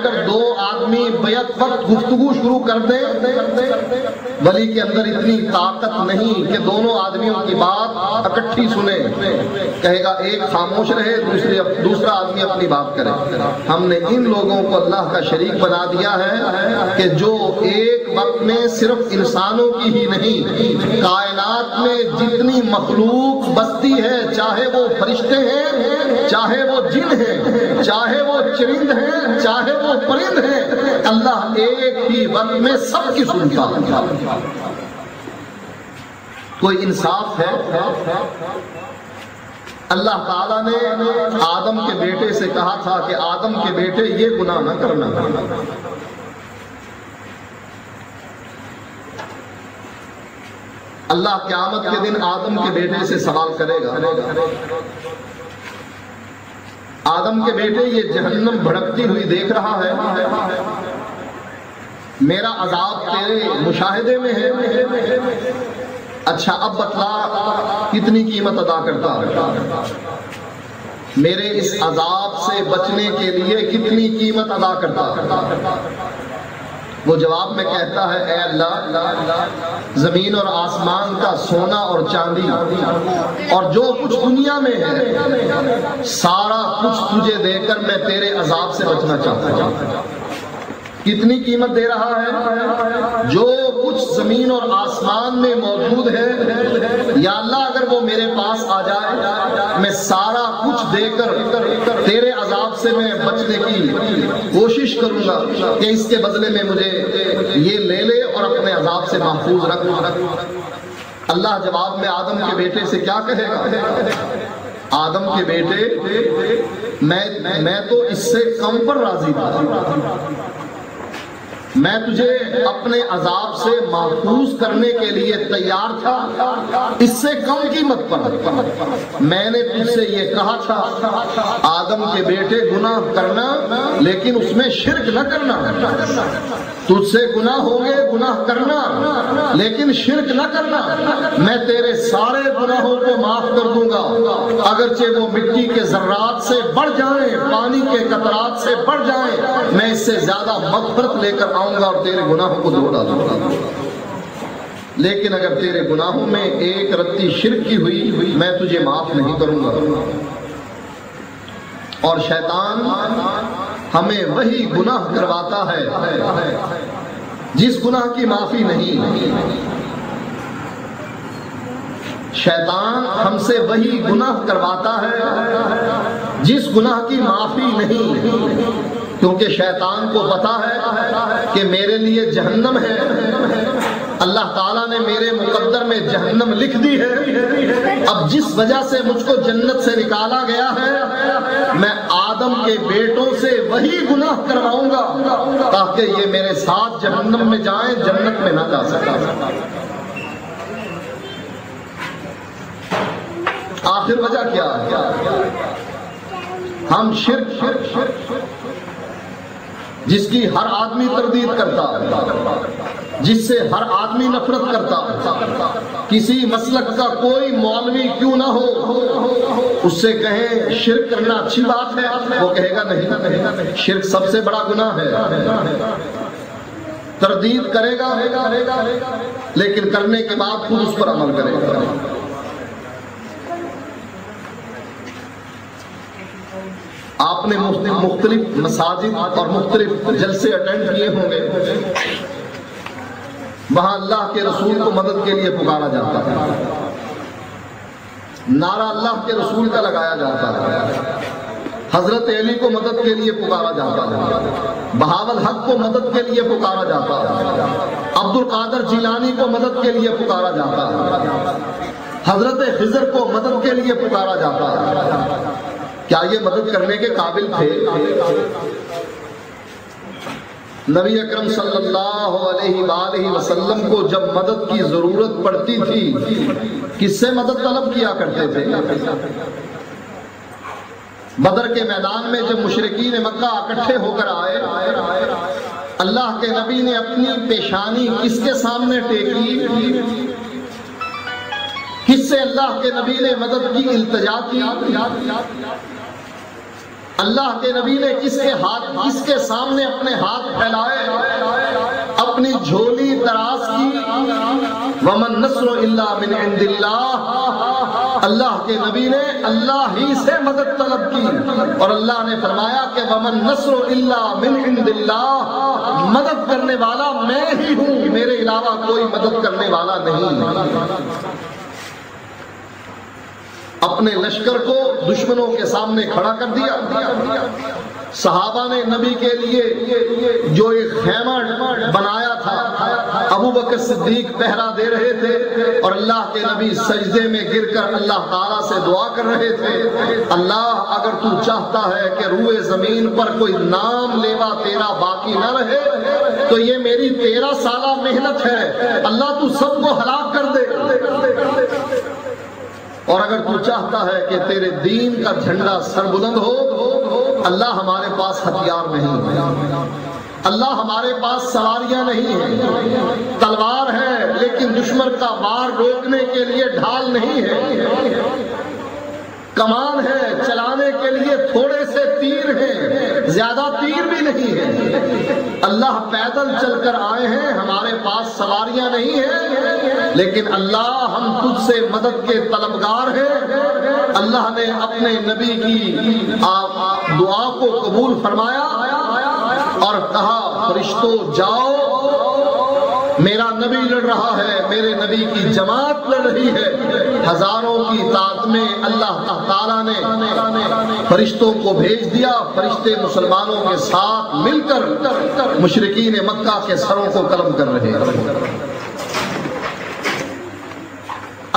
کر دو آدمی بیعت وقت گفتگو شروع کر دیں، ولی کے اندر اتنی طاقت نہیں کہ دونوں آدمیوں کی بات اکٹھی سنے، کہے گا ایک خاموش رہے، دوسرا آدمی اپنی بات کرے۔ ہم نے ان لوگوں کو اللہ کا شریک بنا دیا ہے کہ جو ایک وقت میں صرف انسانوں کی ہی نہیں، کائنات میں جتنی مخلوق بستی ہے، چاہے وہ فرشتے ہیں، چاہے وہ جن ہیں، چاہے وہ چرند ہیں، چاہے وہ پرند ہیں، اللہ ایک ہی وقت میں سب کی سنتا ہے۔ کوئی انصاف ہے؟ اللہ تعالیٰ نے آدم کے بیٹے سے کہا تھا کہ آدم کے بیٹے یہ گناہ نہ کرنا۔ اللہ قیامت کے دن آدم کے بیٹے سے سوال کرے گا، آدم کے بیٹے یہ جہنم بھڑکتی ہوئی دیکھ رہا ہے، میرا عذاب تیرے مشاہدے میں ہے، اچھا اب بتلا کتنی قیمت ادا کرتا ہے، میرے اس عذاب سے بچنے کے لیے کتنی قیمت ادا کرتا ہے؟ وہ جواب میں کہتا ہے، اے اللہ، زمین اور آسمان کا سونا اور چاندی اور جو کچھ دنیا میں ہے سارا کچھ تجھے دے کر میں تیرے عذاب سے بچنا چاہتا ہوں۔ کتنی قیمت دے رہا ہے؟ جو کچھ زمین اور آسمان میں موجود ہے، یا اللہ اگر وہ میرے پاس آ جائے میں سارا کچھ دے کر تیرے عذاب سے میں بچنے کی کوشش کروں گا کہ اس کے بدلے میں مجھے یہ لے لے اور اپنے عذاب سے محفوظ رکھ۔ اللہ جواب میں آدم کے بیٹے سے کیا کہے گا؟ آدم کے بیٹے میں تو اس سے کم پر راضی تھا، میں تجھے اپنے عذاب سے محفوظ کرنے کے لیے تیار تھا، اس سے کم قیمت پر۔ میں نے تجھ سے یہ کہا تھا آدم کے بیٹے گناہ کرنا لیکن اس میں شرک نہ کرنا، تجھ سے گناہ ہوں گے گناہ کرنا لیکن شرک نہ کرنا، میں تیرے سارے گناہوں کو معاف کر دوں گا، اگرچہ وہ مٹی کے ذرات سے بڑھ جائیں، پانی کے قطرات سے بڑھ جائیں، میں اس سے زیادہ مغفرت لے کر آؤں گا اور تیرے گناہوں کو دھو ڈالوں گا۔ لیکن اگر تیرے گناہوں میں ایک رتی شرک کی ہوئی میں تجھے معاف نہیں کروں گا۔ اور شیطان ہمیں وہی گناہ کرواتا ہے جس گناہ کی معافی نہیں۔ شیطان ہم سے وہی گناہ کرواتا ہے جس گناہ کی معافی نہیں، کیونکہ شیطان کو پتا ہے کہ میرے لیے جہنم ہے، اللہ تعالیٰ نے میرے مقدر میں جہنم لکھ دی ہے، اب جس وجہ سے مجھ کو جنت سے نکالا گیا ہے میں آدم کے بیٹوں سے وہی گناہ کرواؤں گا تاکہ یہ میرے ساتھ جہنم میں جائیں، جنت میں نہ جا سکا۔ آخر وجہ کیا ہے؟ ہم شرک جس کی ہر آدمی تردید کرتا ہے، جس سے ہر آدمی نفرت کرتا ہے، کسی مسلک کا کوئی مولوی کیوں نہ ہو اس سے کہیں شرک کرنا اچھی بات ہے، وہ کہے گا نہیں، شرک سب سے بڑا گناہ ہے، تردید کرے گا لیکن کرنے کے بعد خود اس پر عمل کرے گا۔ آپ نے مختلف مساجد اور مختلف جلسے اٹینڈ کیے ہوں گے، وہاں اللہ کے رسول کو مدد کے لیے پکارا جاتا ہے، نعرہ اللہ کے رسول کا لگایا جاتا ہے، حضرت علی کو مدد کے لیے پکارا جاتا ہے، بہاول حق کو مدد کے لیے پکارا جاتا ہے، عبد القادر جیلانی کو مدد کے لیے پکارا جاتا ہے، حضرت خضر کو مدد کے لیے پکارا جاتا ہے۔ کیا یہ مدد کرنے کے قابل تھے؟ نبی اکرم صلی اللہ علیہ وآلہ وسلم کو جب مدد کی ضرورت پڑتی تھی کس سے مدد طلب کیا کرتے تھے؟ بدر کے میدان میں جب مشرکین مکہ اکٹھے ہو کر آئے، اللہ کے نبی نے اپنی پیشانی کس کے سامنے ٹیکی؟ کس سے اللہ کے نبی نے مدد کی التجا کی؟ اللہ کے نبی نے کس کے سامنے اپنے ہاتھ پھیلائے، اپنی جھولی دراز کی، وَمَن نَّصْرُ إِلَّا مِنْ عِنْدِ اللَّهِ، اللہ کے نبی نے اللہ ہی سے مدد طلب کی، اور اللہ نے فرمایا کہ وَمَن نَّصْرُ إِلَّا مِنْ عِنْدِ اللَّهِ، مدد کرنے والا میں ہی ہوں، میرے علاوہ کوئی مدد کرنے والا نہیں۔ اپنے لشکر کو دشمنوں کے سامنے کھڑا کر دیا۔ صحابہ نے نبی کے لیے جو ایک خیمہ بنایا تھا، ابو بکر صدیق پہرا دے رہے تھے، اور اللہ کے نبی سجدے میں گر کر اللہ تعالیٰ سے دعا کر رہے تھے، اللہ اگر تو چاہتا ہے کہ روئے زمین پر کوئی نام لیوا تیرا باقی نہ رہے تو یہ میری 13 سالہ محنت ہے، اللہ تو سب کو ہلاک کر دے، اور اگر تو چاہتا ہے کہ تیرے دین کا جھنڈا سر بلند ہو، اللہ ہمارے پاس ہتھیار نہیں ہے، اللہ ہمارے پاس سواریاں نہیں ہیں، تلوار ہے لیکن دشمن کا وار روکنے کے لیے ڈھال نہیں ہے، کمان ہے چلانے کے لیے تھوڑے سے تیر ہیں، زیادہ تیر بھی نہیں ہے، اللہ پیدل چل کر آئے ہیں، ہمارے پاس سواریاں نہیں ہیں، لیکن اللہ ہم تجھ سے مدد کے طلبگار ہیں۔ اللہ نے اپنے نبی کی دعا کو قبول فرمایا اور کہا فرشتوں جاؤ، میرا نبی لڑ رہا ہے، میرے نبی کی جماعت لڑ رہی ہے، ہزاروں کی تعداد میں اللہ تعالیٰ نے فرشتوں کو بھیج دیا، فرشتے مسلمانوں کے ساتھ مل کر مشرکین مکہ کے سروں کو قلم کر رہے ہیں۔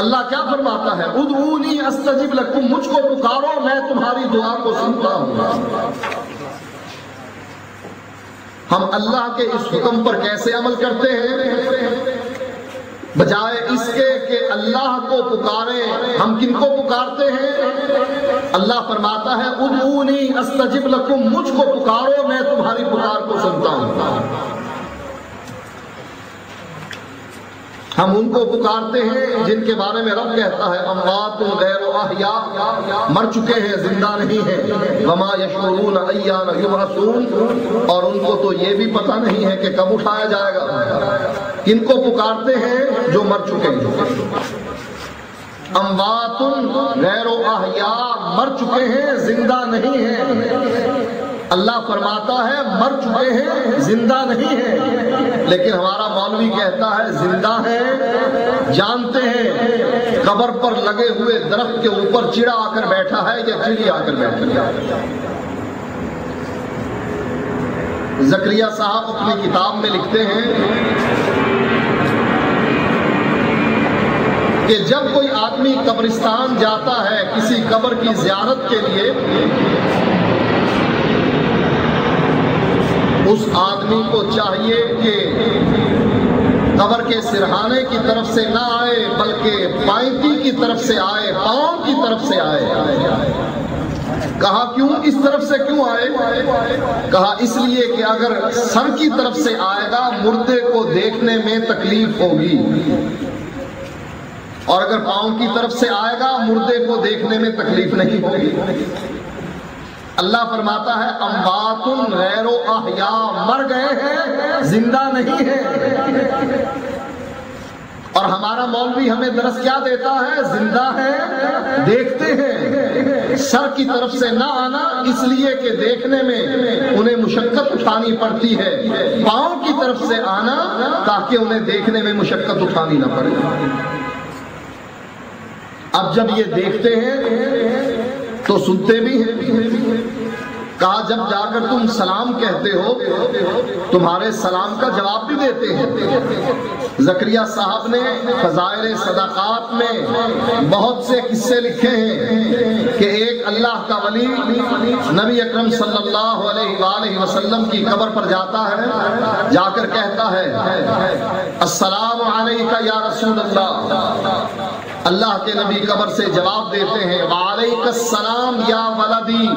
اللہ کیا فرماتا ہے؟ ادعونی استجب لکم، مجھ کو پکارو میں تمہاری دعا کو سنتا ہوں۔ ہم اللہ کے اس حکم پر کیسے عمل کرتے ہیں؟ بجائے اس کے کہ اللہ کو پکاریں، ہم کن کو پکارتے ہیں؟ اللہ فرماتا ہے ادعونی استجب لکم، مجھ کو پکارو میں تمہاری پکار کو سنتا ہوں۔ ہم ان کو پکارتے ہیں جن کے بارے میں رب کہتا ہے اموات غیر احیاء، مر چکے ہیں زندہ نہیں ہیں، وما یشعرون ایان یبعثون، اور ان کو تو یہ بھی پتہ نہیں ہے کہ کب اٹھایا جائے گا۔ ان کو پکارتے ہیں جو مر چکے ہیں، اموات غیر احیاء، مر چکے ہیں زندہ نہیں ہیں۔ اللہ فرماتا ہے مر چکے ہیں زندہ نہیں ہیں، لیکن ہمارا مولوی کہتا ہے زندہ ہیں، جانتے ہیں قبر پر لگے ہوئے درخت کے اوپر چڑا آ کر بیٹھا ہے یا چڑی آ کر بیٹھا ہے۔ زکریا صاحب اپنی کتاب میں لکھتے ہیں کہ جب کوئی آدمی قبرستان جاتا ہے کسی قبر کی زیارت کے لیے، اس آدمی کو چاہیے کہ قبر کے سرہانے کی طرف سے نہ آئے بلکہ پائنتی کی طرف سے آئے، پاؤں کی طرف سے آئے۔ کہا کیوں؟ اس طرف سے کیوں آئے؟ کہا اس لیے کہ اگر سر کی طرف سے آئے گا مردے کو دیکھنے میں تکلیف ہوگی، اور اگر پاؤں کی طرف سے آئے گا مردے کو دیکھنے میں تکلیف نہیں ہوگی۔ اللہ فرماتا ہے اموات غیر احیاء، مر گئے ہیں زندہ نہیں ہیں۔ اور ہمارا مولوی ہمیں درس کیا دیتا ہے؟ زندہ ہے دیکھتے ہیں، سر کی طرف سے نہ آنا اس لیے کہ دیکھنے میں انہیں مشقت اٹھانی پڑتی ہے، پاؤں کی طرف سے آنا تاکہ انہیں دیکھنے میں مشقت اٹھانی نہ پڑے۔ اب جب یہ دیکھتے ہیں تو سنتے بھی ہیں۔ کہا جب جا کر تم سلام کہتے ہو تمہارے سلام کا جواب بھی دیتے ہیں۔ زکریا صاحب نے فضائل صدقات میں بہت سے قصے لکھے ہیں کہ ایک اللہ کا ولی نبی اکرم صلی اللہ علیہ وآلہ وسلم کی قبر پر جاتا ہے، جا کر کہتا ہے السلام علیکہ یا رسول اللہ۔ اللہ کے نبی قبر سے جواب دیتے ہیں وعلیک السلام یا ولدی،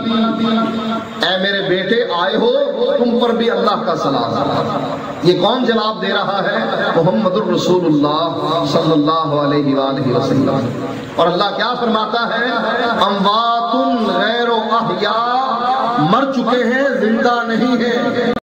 اے میرے بیٹے آئے ہو تم پر بھی اللہ کا سلام۔ یہ کون جواب دے رہا ہے؟ محمد الرسول اللہ صلی اللہ علیہ وآلہ وسلم۔ اور اللہ کیا فرماتا ہے اموات غیر احیاء، مر چکے ہیں زندہ نہیں ہیں.